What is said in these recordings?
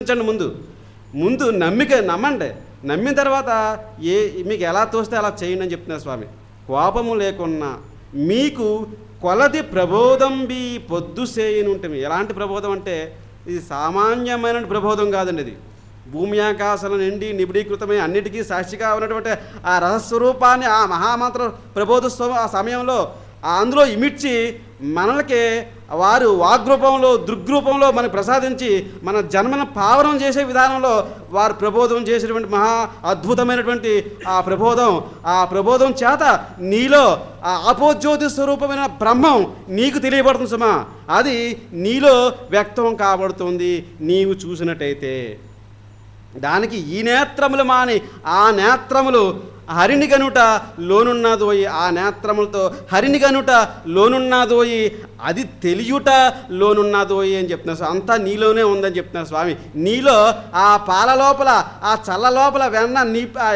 విశ్వసించండి. ముందు నమ్మండి. నమ్మిన తర్వాత మీకు ఎలా తోస్తే అలా చేయండి అని చెప్తున్నారు స్వామి. కోపము లేకున్నా మీకు కొలది ప్రబోధంబి పొద్దు సేయని ఉంటుంది. ఎలాంటి ప్రబోధం అంటే ఇది సామాన్యమైన ప్రబోధం కాదండి. ఇది భూమి ఆకాశాల నిండి నిబిడీకృతమై అన్నిటికీ సాక్షిగా ఉన్నటువంటి ఆ రహస్వరూపాన్ని ఆ మహామంత్ర ప్రబోధ ఆ సమయంలో అందులో ఇమిడ్చి మనలకే వారు వాగ్రూపంలో దృగ్రూపంలో మనకు ప్రసాదించి మన జన్మను పావనం చేసే విధానంలో వారు ప్రబోధం చేసేటువంటి మహా అద్భుతమైనటువంటి ఆ ప్రబోధం చేత నీలో ఆ ఆపోజ్యోతి స్వరూపమైన బ్రహ్మం నీకు తెలియబడుతుంది సుమా. అది నీలో వ్యక్తం కాబడుతుంది నీవు చూసినట్టయితే. దానికి ఈ నేత్రములు మాని ఆ నేత్రములు హరిని గనుట లోనున్నదోయి, ఆ నేత్రములతో హరిని గనుట లోనున్నదోయి, అది తెలియుట లోనున్నదోయి అని చెప్తున్నారు. అంతా నీలోనే ఉందని చెప్తున్నారు స్వామి. నీలో ఆ పాల లోపల ఆ చల్ల లోపల వెన్న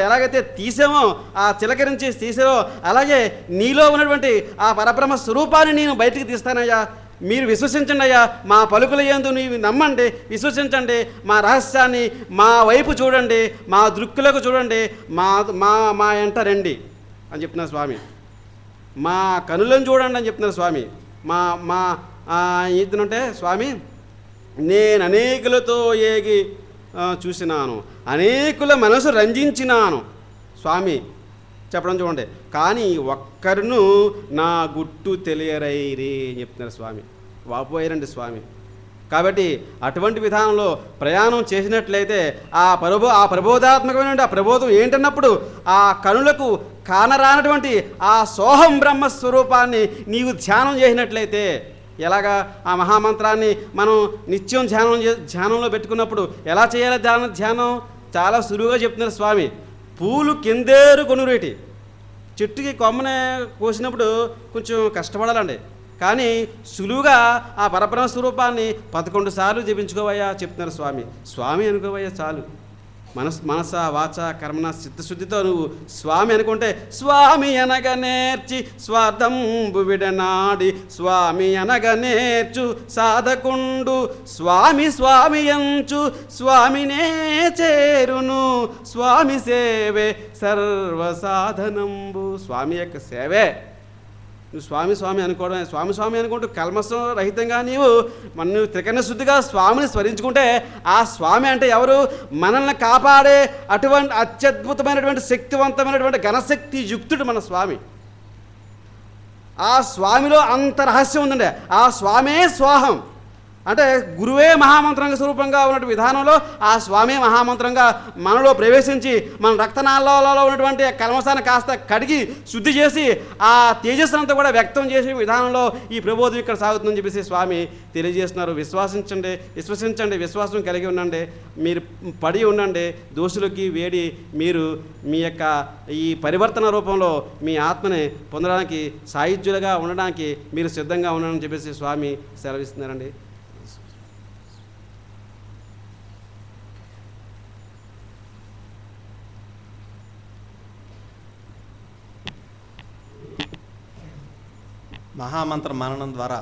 ఎలాగైతే తీసామో ఆ చిలకరించి తీసామో అలాగే నీలో ఉన్నటువంటి ఆ పరబ్రహ్మ స్వరూపాన్ని నేను బయటికి తీస్తానయ్యా. మీరు విశ్వసించండి అయ్యా. మా పలుకుల యందు నీవు నమ్మండి, విశ్వసించండి. మా రహస్యాన్ని మా వైపు చూడండి, మా దృక్కులకు చూడండి, మా ఎంట రండి అని చెప్తున్నారు స్వామి. మా కనులను చూడండి అని చెప్తున్నారు స్వామి. మా ఏంటంటే స్వామి, నేను అనేకులతో ఏగి చూసినాను, అనేకుల మనసు రంజించినాను స్వామి చెప్పడం చూడండి. కానీ ఒక్కరును నా గుట్టు తెలియరైరి అని చెప్తున్నారు స్వామి. వాపోయారండి స్వామి. కాబట్టి అటువంటి విధానంలో ప్రయాణం చేసినట్లయితే ఆ ప్రబోధాత్మకమైన ఆ ప్రబోధం ఏంటన్నప్పుడు ఆ కనులకు కానరానటువంటి ఆ సోహం బ్రహ్మస్వరూపాన్ని నీవు ధ్యానం చేసినట్లయితే, ఎలాగా ఆ మహామంత్రాన్ని మనం నిత్యం ధ్యానంలో పెట్టుకున్నప్పుడు ఎలా చేయాలి ధ్యానం చాలా సులువుగా చెప్తున్నారు స్వామి. పూలు కిందేరు కొనురేటి, చెట్టుకి కొమ్మనే కోసినప్పుడు కొంచెం కష్టపడాలండి. కానీ సులువుగా ఆ పరబ్రహ్మ స్వరూపాన్ని 11 సార్లు జపించుకోవయ్యా చెప్తున్నారు స్వామి. స్వామి అనుకోవయ్యా చాలు. మనస వాచ కర్మణ చిత్తశుద్ధితో నువ్వు స్వామి అనుకుంటే, స్వామి అనగ నేర్చి స్వార్థంబు విడనాడి స్వామి అనగ నేర్చు సాధకుండు స్వామి ఎంచు స్వామినే చేరును స్వామి సేవే సర్వసాధనంబు. స్వామి యొక్క సేవే నువ్వు స్వామి అనుకోవడమే. స్వామి అనుకుంటూ కల్మషం రహితంగా నువ్వు త్రికరణ శుద్ధిగా స్వామిని స్మరించుకుంటే, ఆ స్వామి అంటే ఎవరు? మనల్ని కాపాడే అటువంటి అత్యద్భుతమైనటువంటి శక్తివంతమైనటువంటి ఘనశక్తి యుక్తుడు మన స్వామి. ఆ స్వామిలో అంత రహస్యం ఉందండి. ఆ స్వామే స్వాహం అంటే గురువే మహామంత్రంగా స్వరూపంగా ఉన్నటువంటి విధానంలో ఆ స్వామి మహామంత్రంగా మనలో ప్రవేశించి మన రక్తనాళాలలో ఉన్నటువంటి కల్మషాన్ని కాస్త కడిగి శుద్ధి చేసి ఆ తేజస్సునంతా కూడా వ్యక్తం చేసే విధానంలో ఈ ప్రబోధం ఇక్కడ సాగుతుందని చెప్పేసి స్వామి తెలియజేస్తున్నారు. విశ్వసించండి, విశ్వాసం కలిగి ఉండండి, మీరు పడి ఉండండి. దోషులకి వేడి మీరు మీ యొక్క ఈ పరివర్తన రూపంలో మీ ఆత్మని పొందడానికి సాయుధ్యులుగా ఉండడానికి మీరు సిద్ధంగా ఉండాలని చెప్పేసి స్వామి సెలవిస్తున్నారండి. మహామంత్ర మననం ద్వారా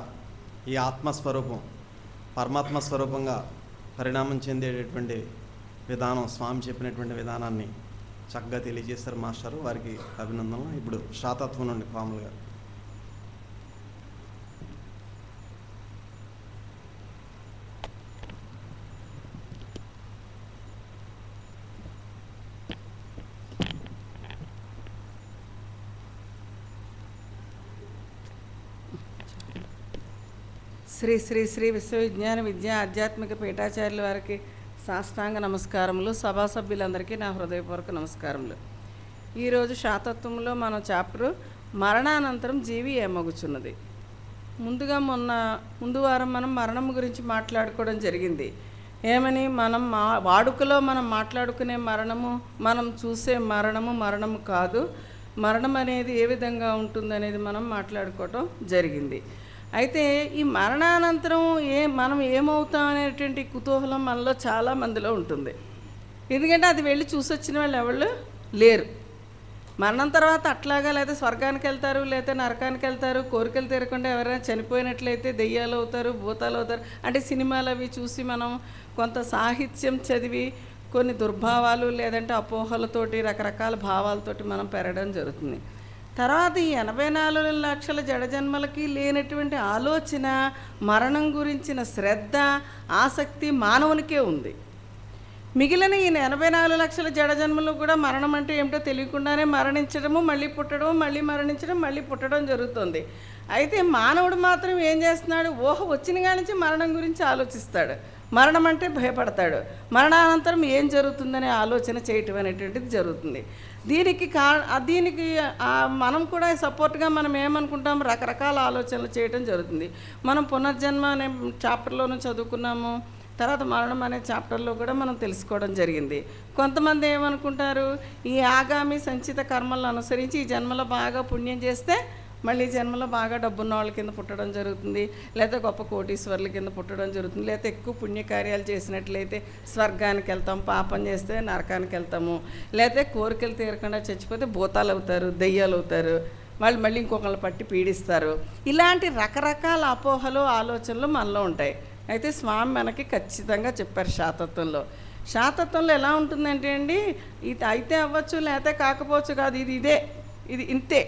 ఈ ఆత్మస్వరూపం పరమాత్మ స్వరూపంగా పరిణామం చెందేటటువంటి విధానం స్వామి చెప్పినటువంటి విధానాన్ని చక్కగా తెలియజేస్తారు మాస్టారు. వారికి అభినందనలు. ఇప్పుడు శాతత్వం నుండి పాములు గారు. శ్రీ శ్రీ శ్రీ విశ్వవిజ్ఞాన విద్యా ఆధ్యాత్మిక పీఠాచార్యుల వారికి సాష్టాంగ నమస్కారములు. సభా సభ్యులందరికీ నా హృదయపూర్వక నమస్కారములు. ఈరోజు శాతత్వంలో మన చాప్టరు మరణానంతరం జీవి ఏమగుచున్నది. ముందు వారం మనం మరణం గురించి మాట్లాడుకోవడం జరిగింది. ఏమని మనం వాడుకలో మనం మాట్లాడుకునే మరణము, మనం చూసే మరణము కాదు. మరణం అనేది ఏ విధంగా ఉంటుందనేది మనం మాట్లాడుకోవటం జరిగింది. అయితే ఈ మరణానంతరం మనం ఏమవుతాం అనేటువంటి కుతూహలం మనలో చాలామందిలో ఉంటుంది. ఎందుకంటే అది వెళ్ళి చూసొచ్చిన వాళ్ళు ఎవరు లేరు. మరణం తర్వాత అట్లాగా లేదా స్వర్గానికి వెళ్తారు, లేదా నరకానికి వెళ్తారు. కోరికలు తీరకుండా ఎవరైనా చనిపోయినట్లయితే దెయ్యాలు అవుతారు, భూతాలు అవుతారు. అంటే సినిమాలు అవి చూసి మనం కొంత సాహిత్యం చదివి కొన్ని దుర్భావాలు లేదంటే అపోహలతోటి రకరకాల భావాలతోటి మనం పెరగడం జరుగుతుంది. తర్వాత ఈ 84 లక్షల జడజన్మలకి లేనటువంటి ఆలోచన, మరణం గురించిన శ్రద్ధ, ఆసక్తి మానవునికే ఉంది. మిగిలిన ఈ 84 లక్షల జడజన్మలు కూడా మరణం అంటే ఏమిటో తెలియకుండానే మరణించడము, మళ్ళీ పుట్టడం, మళ్ళీ మరణించడం, మళ్ళీ పుట్టడం జరుగుతుంది. అయితే మానవుడు మాత్రం ఏం చేస్తున్నాడు? ఊహ వచ్చిన కాడి నుంచి మరణం గురించి ఆలోచిస్తాడు, మరణం అంటే భయపడతాడు, మరణానంతరం ఏం జరుగుతుందనే ఆలోచన చేయటం అనేటువంటిది జరుగుతుంది. దీనికి మనం కూడా సపోర్ట్గా మనం ఏమనుకుంటాం, రకరకాల ఆలోచనలు చేయటం జరుగుతుంది. మనం పునర్జన్మ అనే చాప్టర్లోనూ చదువుకున్నాము, తర్వాత మరణం అనే చాప్టర్లో కూడా మనం తెలుసుకోవడం జరిగింది. కొంతమంది ఏమనుకుంటారు, ఈ ఆగామి సంచిత కర్మలను అనుసరించి ఈ జన్మలో బాగా పుణ్యం చేస్తే మళ్ళీ జన్మలో బాగా డబ్బున్న వాళ్ళ కింద పుట్టడం జరుగుతుంది, లేకపోతే గొప్ప కోటీశ్వర్ల కింద పుట్టడం జరుగుతుంది, లేకపోతే ఎక్కువ పుణ్యకార్యాలు చేసినట్లయితే స్వర్గానికి వెళ్తాం, పాపం చేస్తే నరకానికి వెళ్తాము, లేకపోతే కోరికలు తీరకుండా చచ్చిపోతే భూతాలు అవుతారు, దెయ్యాలు అవుతారు, వాళ్ళు మళ్ళీ ఇంకొకళ్ళు పట్టి పీడిస్తారు. ఇలాంటి రకరకాల అపోహలు, ఆలోచనలు మనలో ఉంటాయి. అయితే స్వామి మనకి ఖచ్చితంగా చెప్పారు శాతత్వంలో ఎలా ఉంటుందంటే అండి, ఇది అయితే అవ్వచ్చు లేకపోతే కాకపోవచ్చు కాదు, ఇది ఇంతే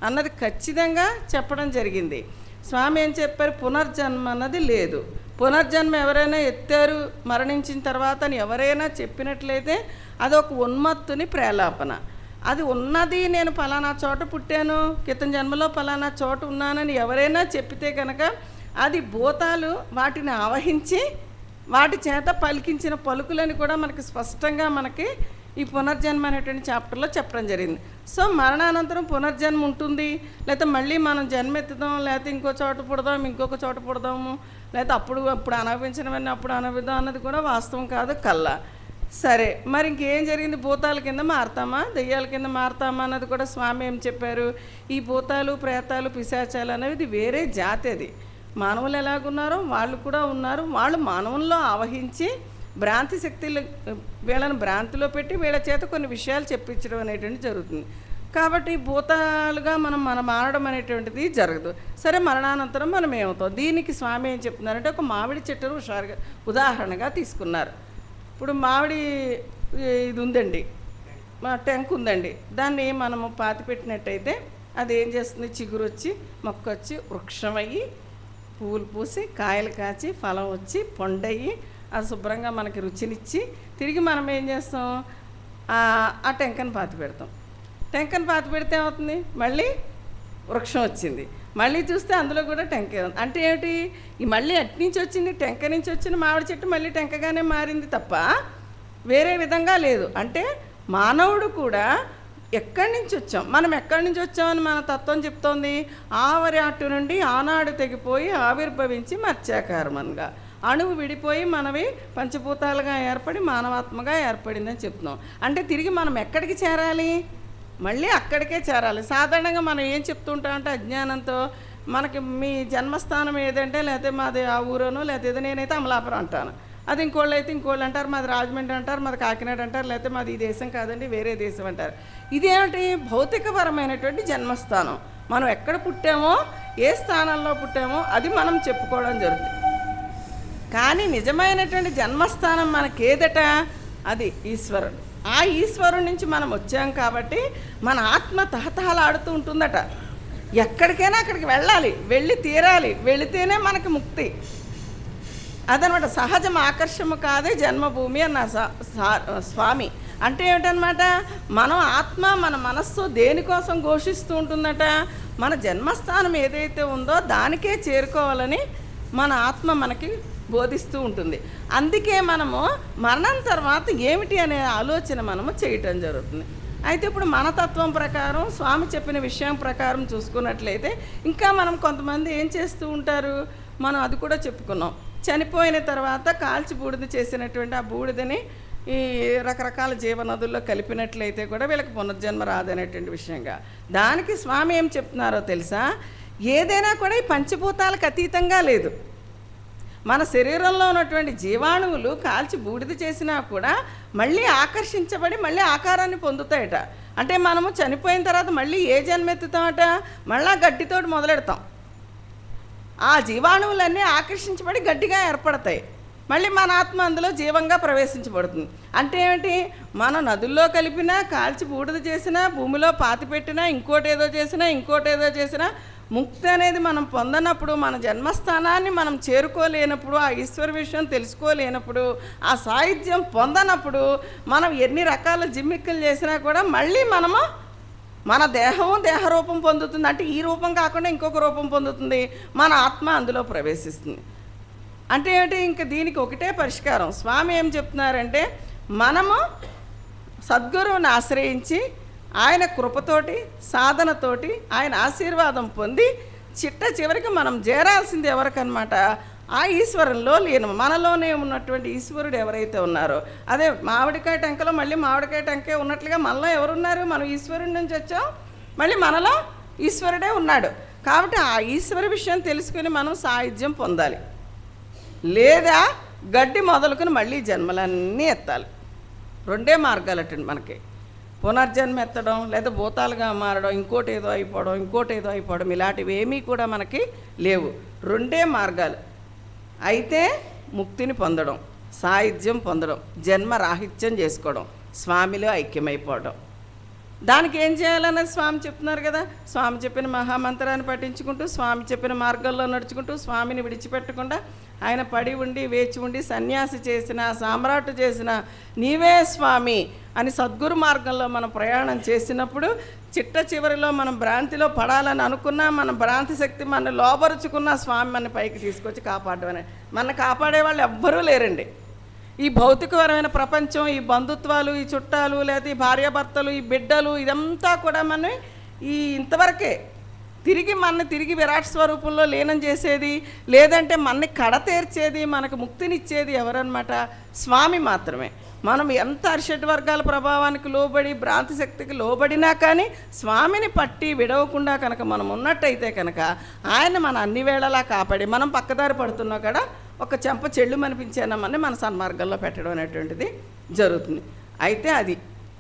అన్నది ఖచ్చితంగా చెప్పడం జరిగింది. స్వామి ఏం చెప్పారు, పునర్జన్మ అన్నది లేదు. పునర్జన్మ ఎవరైనా ఎత్తారు మరణించిన తర్వాత అని ఎవరైనా చెప్పినట్లయితే అదొక ఉన్మత్తుని ప్రేలాపన. అది ఉన్నది, నేను ఫలానా చోట పుట్టాను, క్రితం జన్మలో ఫలానా చోట ఉన్నానని ఎవరైనా చెప్పితే కనుక అది భూతాలు వాటిని ఆవహించి వాటి చేత పలికించిన పలుకులని కూడా మనకి స్పష్టంగా మనకి ఈ పునర్జన్మ అనేటువంటి చాప్టర్లో చెప్పడం జరిగింది. సో మరణానంతరం పునర్జన్మ ఉంటుంది, లేకపోతే మళ్ళీ మనం జన్మెత్తుదాం, లేకపోతే ఇంకో చోట పుడదాం, ఇంకొక చోట పుడదాము, లేకపోతే అప్పుడు అనుభవించినవన్నీ అప్పుడు అనుభవిద్దాం అన్నది కూడా వాస్తవం కాదు, కల్లా. సరే, మరి ఇంకేం జరిగింది? భూతాల కింద మారుతామా, దెయ్యాల కింద మారుతామా అన్నది కూడా స్వామి ఏం చెప్పారు, ఈ భూతాలు, ప్రేతాలు, పిశాచాలు అనేవి ఇది వేరే జాతి. అది మానవులు ఎలాగున్నారో వాళ్ళు కూడా ఉన్నారు. వాళ్ళు మానవుల్లో ఆవహించి భ్రాంతి శక్తులు వీళ్ళని భ్రాంతిలో పెట్టి వీళ్ళ చేత కొన్ని విషయాలు చెప్పించడం అనేటువంటి జరుగుతుంది. కాబట్టి భూతాలుగా మనం మారడం అనేటువంటిది జరగదు. సరే, మరణానంతరం మనం ఏమవుతాం? దీనికి స్వామి ఏం చెప్తున్నారంటే, ఒక మామిడి చెట్టును ఉదాహరణగా తీసుకున్నారు. ఇప్పుడు మామిడి ఇది ఉందండి, టెంక్ ఉందండి, దాన్ని మనము పాతిపెట్టినట్టయితే అది ఏం చేస్తుంది, చిగురు వచ్చి మొక్క వచ్చి వృక్షం అయ్యి పువ్వులు పూసి కాయలు కాచి ఫలం వచ్చి పండయ్యి అది శుభ్రంగా మనకి రుచినిచ్చి తిరిగి మనం ఏం చేస్తాం, ఆ టెంకను పాతి పెడతాం. టెంకను పాతి పెడితే ఏమవుతుంది, మళ్ళీ వృక్షం వచ్చింది. మళ్ళీ చూస్తే అందులో కూడా టెంకే ఉంది. అంటే ఏమిటి, ఈ మళ్ళీ అటు నుంచి వచ్చింది, టెంక నుంచి వచ్చిన మామిడి చెట్టు మళ్ళీ టెంకగానే మారింది తప్ప వేరే విధంగా లేదు. అంటే మానవుడు కూడా ఎక్కడి నుంచి వచ్చాం, మనం ఎక్కడి నుంచి వచ్చామని మన తత్వం చెప్తోంది. ఆవరి అటు నుండి ఆనాడు తెగిపోయి ఆవిర్భవించి మత్స్యాకారమంగా అణువు విడిపోయి మనవి పంచభూతాలుగా ఏర్పడి మానవాత్మగా ఏర్పడిందని చెప్తున్నాం. అంటే తిరిగి మనం ఎక్కడికి చేరాలి, మళ్ళీ అక్కడికే చేరాలి. సాధారణంగా మనం ఏం చెప్తుంటామంటే అజ్ఞానంతో, మనకి మీ జన్మస్థానం ఏదంటే లేకపోతే మాది ఆ ఊరోనో లేకపోతే నేనైతే అమలాపురం అంటాను, అది ఇంకోళ్ళు అయితే ఇంకోళ్ళు అంటారు, మాది రాజమండ్రి అంటారు, మాది కాకినాడ అంటారు, లేకపోతే మాది ఈ దేశం కాదండి వేరే దేశం అంటారు. ఇదేమిటి, భౌతికపరమైనటువంటి జన్మస్థానం. మనం ఎక్కడ పుట్టామో, ఏ స్థానంలో పుట్టామో అది మనం చెప్పుకోవడం జరుగుతుంది. కానీ నిజమైనటువంటి జన్మస్థానం మనకేదట, అది ఈశ్వరుడు. ఆ ఈశ్వరుడి నుంచి మనం వచ్చాం కాబట్టి మన ఆత్మ తహతహలాడుతూ ఉంటుందట. ఎక్కడికైనా అక్కడికి వెళ్ళాలి, వెళ్ళి తీరాలి, వెళితేనే మనకి ముక్తి. అదనమాట సహజం ఆకర్షము కాదే జన్మభూమి అన్న స్వామి. అంటే ఏమిటనమాట, మనం ఆత్మ మన మనస్సు దేనికోసం ఘోషిస్తూ ఉంటుందట, మన జన్మస్థానం ఏదైతే ఉందో దానికే చేరుకోవాలని మన ఆత్మ మనకి బోధిస్తూ ఉంటుంది. అందుకే మనము మరణం తర్వాత ఏమిటి అనే ఆలోచన మనము చేయటం జరుగుతుంది. అయితే ఇప్పుడు మన తత్వం ప్రకారం స్వామి చెప్పిన విషయం ప్రకారం చూసుకున్నట్లయితే ఇంకా మనం కొంతమంది ఏం చేస్తూ ఉంటారు, మనం అది కూడా చెప్పుకున్నాం. చనిపోయిన తర్వాత కాల్చి బూడిద చేసినటువంటి ఆ బూడిదని ఈ రకరకాల జీవనదుల్లో కలిపినట్లయితే కూడా వీళ్ళకి పునర్జన్మ రాదనేటువంటి విషయంగా దానికి స్వామి ఏం చెప్తున్నారో తెలుసా, ఏదైనా కూడా ఈ పంచభూతాలకు అతీతంగా లేదు. మన శరీరంలో ఉన్నటువంటి జీవాణువులు కాల్చి బూడిద చేసినా కూడా మళ్ళీ ఆకర్షించబడి మళ్ళీ ఆకారాన్ని పొందుతాయట. అంటే మనము చనిపోయిన తర్వాత మళ్ళీ ఏ జన్మెత్తుతామట, మళ్ళా గడ్డితోటి మొదలెడతాం. ఆ జీవాణువులన్నీ ఆకర్షించబడి గడ్డిగా ఏర్పడతాయి. మళ్ళీ మన ఆత్మ అందులో జీవంగా ప్రవేశించబడుతుంది. అంటే ఏమిటి, మన నదుల్లో కలిపినా, కాల్చి బూడిద చేసినా, భూమిలో పాతి పెట్టినా, ఇంకోటి ఏదో చేసినా ముక్తి అనేది మనం పొందనప్పుడు, మన జన్మస్థానాన్ని మనం చేరుకోలేనప్పుడు, ఆ ఈశ్వర విషయం తెలుసుకోలేనప్పుడు, ఆ సాహిత్యం పొందనప్పుడు మనం ఎన్ని రకాల జిమ్మిక్కులు చేసినా కూడా మళ్ళీ మనము మన దేహరూపం పొందుతుంది. అంటే ఈ రూపం కాకుండా ఇంకొక రూపం పొందుతుంది, మన ఆత్మ అందులో ప్రవేశిస్తుంది. అంటే ఏమిటి, ఇంక దీనికి ఒకటే పరిష్కారం. స్వామి ఏం చెప్తున్నారంటే, మనము సద్గురువుని ఆశ్రయించి ఆయన కృపతోటి, సాధనతోటి, ఆయన ఆశీర్వాదం పొంది చివరికి మనం చేరాల్సింది ఎవరికనమాట, ఆ ఈశ్వరంలో లీనం. మనలోనే ఉన్నటువంటి ఈశ్వరుడు ఎవరైతే ఉన్నారో, అదే మామిడికాయ టెంకలో మళ్ళీ మామిడికాయ టెంకే ఉన్నట్లుగా మనలో ఎవరున్నారు, మనం ఈశ్వరుడి నుంచి వచ్చాం, మళ్ళీ మనలో ఈశ్వరుడే ఉన్నాడు. కాబట్టి ఆ ఈశ్వర విషయం తెలుసుకుని మనం సాయుధ్యం పొందాలి. లేదా గడ్డి మొదలుకొని మళ్ళీ జన్మలన్నీ ఎత్తాలి. రెండే మార్గాలటండి మనకి, పునర్జన్మ ఎత్తడం, లేదా భూతాలుగా మారడం, ఇంకోటి ఏదో అయిపోవడం, ఇలాంటివి ఏమీ కూడా మనకి లేవు. రెండే మార్గాలు. అయితే ముక్తిని పొందడం, సాయుధ్యం పొందడం, జన్మ రాహిత్యం చేసుకోవడం, స్వామిలో ఐక్యమైపోవడం. దానికి ఏం చేయాలన్నది స్వామి చెప్తున్నారు కదా. స్వామి చెప్పిన మహామంత్రాన్ని పఠించుకుంటూ, స్వామి చెప్పిన మార్గంలో నడుచుకుంటూ, స్వామిని విడిచిపెట్టకుండా, ఆయన పడి ఉండి వేచి ఉండి సన్యాసి చేసిన, సామ్రాట్ చేసిన, నీవే స్వామి అని సద్గురు మార్గంలో మనం ప్రయాణం చేసినప్పుడు, చివరిలో మనం భ్రాంతిలో పడాలని అనుకున్నా, మన భ్రాంతి శక్తి మన లోపరుచుకున్న స్వామి మన పైకి తీసుకొచ్చి కాపాడమని. మన కాపాడే వాళ్ళు ఎవ్వరూ లేరండి. ఈ భౌతికపరమైన ప్రపంచం, ఈ బంధుత్వాలు, ఈ చుట్టాలు, లేదా ఈ భార్యాభర్తలు, ఈ బిడ్డలు, ఇదంతా కూడా మన ఇంతవరకే తిరిగి విరాట్ స్వరూపంలో లీనం చేసేది, లేదంటే మనని కడతేర్చేది, మనకు ముక్తినిచ్చేది ఎవరన్నమాట, స్వామి మాత్రమే. మనం ఎంత అరిషడ్ వర్గాల ప్రభావానికి లోబడి, భ్రాంతి శక్తికి లోబడినా కానీ స్వామిని పట్టి విడవకుండా కనుక మనం ఉన్నట్టయితే కనుక ఆయన మన అన్ని వేళలా కాపాడి, మనం పక్కదారి పడుతున్నా కూడా ఒక చెంప చెళ్ళు అనిపించానమని మన సన్మార్గంలో పెట్టడం అనేటువంటిది జరుగుతుంది. అయితే అది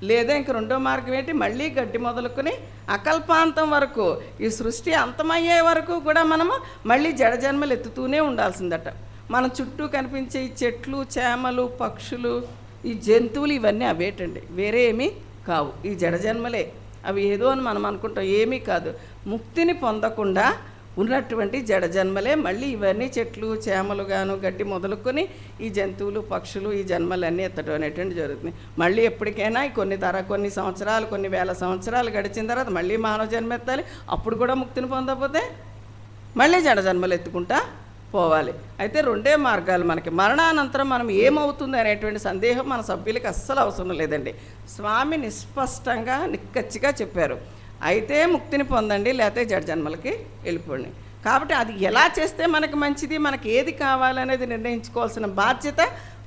లేదా ఇంక రెండో మార్గం ఏంటి, మళ్ళీ గడ్డి మొదలుకొని అకల్పాంతం వరకు, ఈ సృష్టి అంతమయ్యే వరకు కూడా మనము మళ్ళీ జడజన్మలు ఎత్తుతూనే ఉండాల్సిందట. మన చుట్టూ కనిపించే ఈ చెట్లు, చేమలు, పక్షులు, ఈ జంతువులు, ఇవన్నీ అవేటండి, వేరే ఏమీ కావు, ఈ జడజన్మలే. అవి ఏదో అని మనం అనుకుంటాం, ఏమీ కాదు. ముక్తిని పొందకుండా ఉన్నటువంటి జడజన్మలే మళ్ళీ ఇవన్నీ చెట్లు, చేమలు గాను, గడ్డి మొదలుకొని ఈ జంతువులు, పక్షులు, ఈ జన్మలన్నీ ఎత్తడం అనేటువంటి జరుగుతుంది. మళ్ళీ ఎప్పటికైనా కొన్ని సంవత్సరాలు, కొన్ని వేల సంవత్సరాలు గడిచిన తర్వాత మళ్ళీ మానవ జన్మ ఎత్తాలి. అప్పుడు కూడా ముక్తిని పొందకపోతే మళ్ళీ జడజన్మలు ఎత్తుకుంటా పోవాలి. అయితే రెండే మార్గాలు మనకి. మరణానంతరం మనం ఏమవుతుంది అనేటువంటి సందేహం మన సభ్యులకి అస్సలు అవసరం లేదండి. స్వామి నిస్పష్టంగా నిక్కచ్చిగా చెప్పారు, అయితే ముక్తిని పొందండి, లేకపోతే జడజన్మలకి వెళ్ళిపోండి. కాబట్టి అది ఎలా చేస్తే మనకు మంచిది, మనకి ఏది కావాలనేది నిర్ణయించుకోవాల్సిన బాధ్యత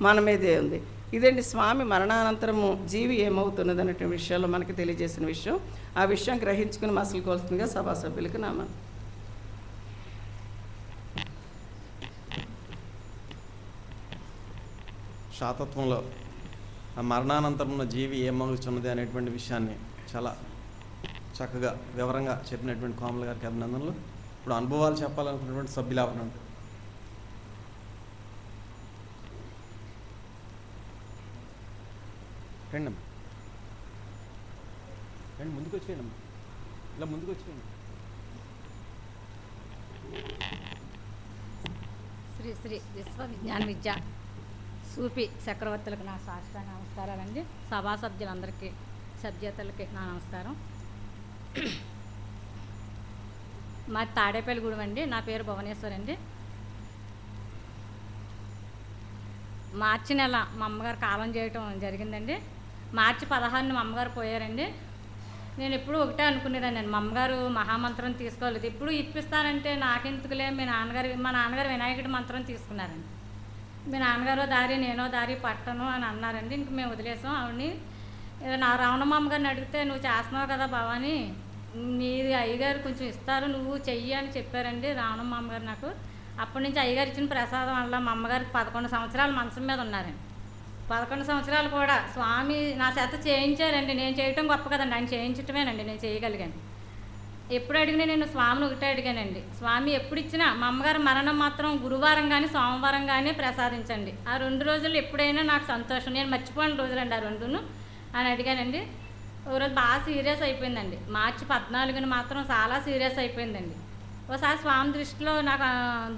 మన మీదే ఉంది. ఇదండి స్వామి మరణానంతరము జీవి ఏమవుతున్నది అనేటువంటి విషయంలో మనకి తెలియజేసిన విషయం. ఆ విషయం గ్రహించుకుని మసలుకోవాల్సిందిగా సభా సభ్యులకు నామ. శాతత్వంలో ఆ మరణానంతరం ఉన్న జీవి ఏమవుతున్నది అనేటువంటి విషయాన్ని చాలా చక్కగా వివరంగా చెప్పినటువంటి కోమల గారికి అభినందనలు. ఇప్పుడు అనుభవాలు చెప్పాలనుకున్నటువంటి సభ్యులు ఎవరు ఉంటారు? రండి ముందుకు వచ్చేయండి, ఇలా ముందుకు వచ్చేయండి. శ్రీ శ్రీ విశ్వ విజ్ఞాన విద్య సూపి చక్రవర్తులకు నా సాష్టాంగ నమస్కారాలండి. సభా సభ్యులందరికీ, సభ్యతలకి నా నమస్కారం. మా తాడేపల్లిగూడెం అండి. నా పేరు భువనేశ్వర్ అండి. మార్చి నెల మా అమ్మగారు కాలం చేయటం జరిగిందండి. మార్చి 16న మా అమ్మగారు పోయారండి. నేను ఎప్పుడు ఒకటే అనుకునేదాన్ని, మా అమ్మగారు మహామంత్రం తీసుకోలేదు, ఇప్పుడు ఇప్పిస్తారంటే నాకెందుకులే, మా నాన్నగారు వినాయకుడి మంత్రం తీసుకున్నారండి. మీ నాన్నగారో దారి నేనో దారి పట్టను అని అన్నారండి. ఇంక మేము వదిలేసాం ఆవిడని. నా రావణమ్మ గారిని అడిగితే, నువ్వు చేస్తున్నావు కదా భవాని, నీది అయ్యగారు కొంచెం ఇస్తారు, నువ్వు చెయ్యి అని చెప్పారండి రావణమ్మ గారు నాకు. అప్పటి నుంచి అయ్యగారు ఇచ్చిన ప్రసాదం వల్ల మా అమ్మగారికి 11 సంవత్సరాలు మంచం మీద ఉన్నారండి. 11 సంవత్సరాలు కూడా స్వామి నా చేత చేయించారండి. నేను చేయటం గొప్ప కదండి, ఆయన చేయించటమేనండి నేను చేయగలిగాను. ఎప్పుడు అడిగినా నేను స్వామిని ఒకటే అడిగానండి, స్వామి ఎప్పుడు ఇచ్చినా మా అమ్మగారు మరణం మాత్రం గురువారం కానీ సోమవారం కానీ ప్రసాదించండి, ఆ 2 రోజులు ఎప్పుడైనా నాకు సంతోషం, నేను మర్చిపోయిన రోజులండి ఆ 2ను అని అడిగానండి. ఒకరోజు బాగా సీరియస్ అయిపోయిందండి. మార్చి 14న మాత్రం చాలా సీరియస్ అయిపోయిందండి. ఒకసారి స్వామి దృష్టిలో నాకు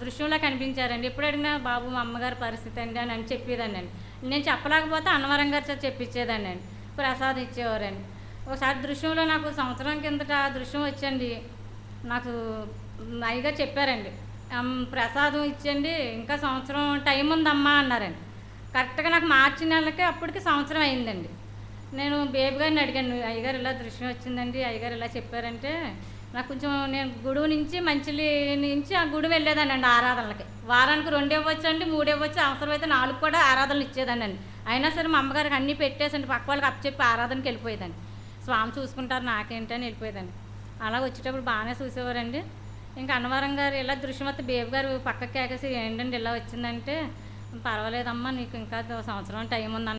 దృశ్యంలో కనిపించారండి. ఎప్పుడు అడిగినా బాబు మా అమ్మగారి పరిస్థితి అండి అని చెప్పేదాన్ని అండి. నేను చెప్పలేకపోతే అన్నవరం గారి చేత చెప్పించేదాన్ని అండి, ప్రసాదం ఇచ్చేవారండి. ఒకసారి దృశ్యంలో నాకు సంవత్సరం కిందట దృశ్యం వచ్చండి. నాకు అయ్యగారు చెప్పారండి, ప్రసాదం ఇచ్చండి, ఇంకా సంవత్సరం టైం ఉందమ్మా అన్నారండి. కరెక్ట్గా నాకు మార్చి నెలకి అప్పటికి సంవత్సరం అయిందండి. నేను బేబీ గారిని అడిగాను, అయ్యగారు ఇలా దృశ్యం వచ్చిందండి, అయ్యగారు ఇలా చెప్పారంటే నాకు కొంచెం, నేను గుడి నుంచి మంచిలి నుంచి ఆ గుడి వెళ్ళేదాన్ని అండి ఆరాధనలకి. వారానికి 2 ఇవ్వచ్చండి, 3 ఇవ్వచ్చు, అవసరమైతే 4 కూడా ఆరాధనలు ఇచ్చేదాన్ని అండి. అయినా సరే మా అమ్మగారికి అన్నీ పెట్టేసండి, పక్క వాళ్ళకి అప్పచెప్పి ఆరాధనకి వెళ్ళిపోయేదాన్ని. స్వామి చూసుకుంటారు నాకేంటి అని వెళ్ళిపోయేదాన్ని. అలా వచ్చేటప్పుడు బాగానే చూసేవారండి. ఇంకా అన్నవరం గారు ఇలా దృశ్యం వస్తే బేబీ గారు పక్కకి కేకేసి ఏంటండి ఇలా వచ్చిందంటే, పర్వాలేదమ్మా నీకు ఇంకా సంవత్సరం టైం ఉందన్న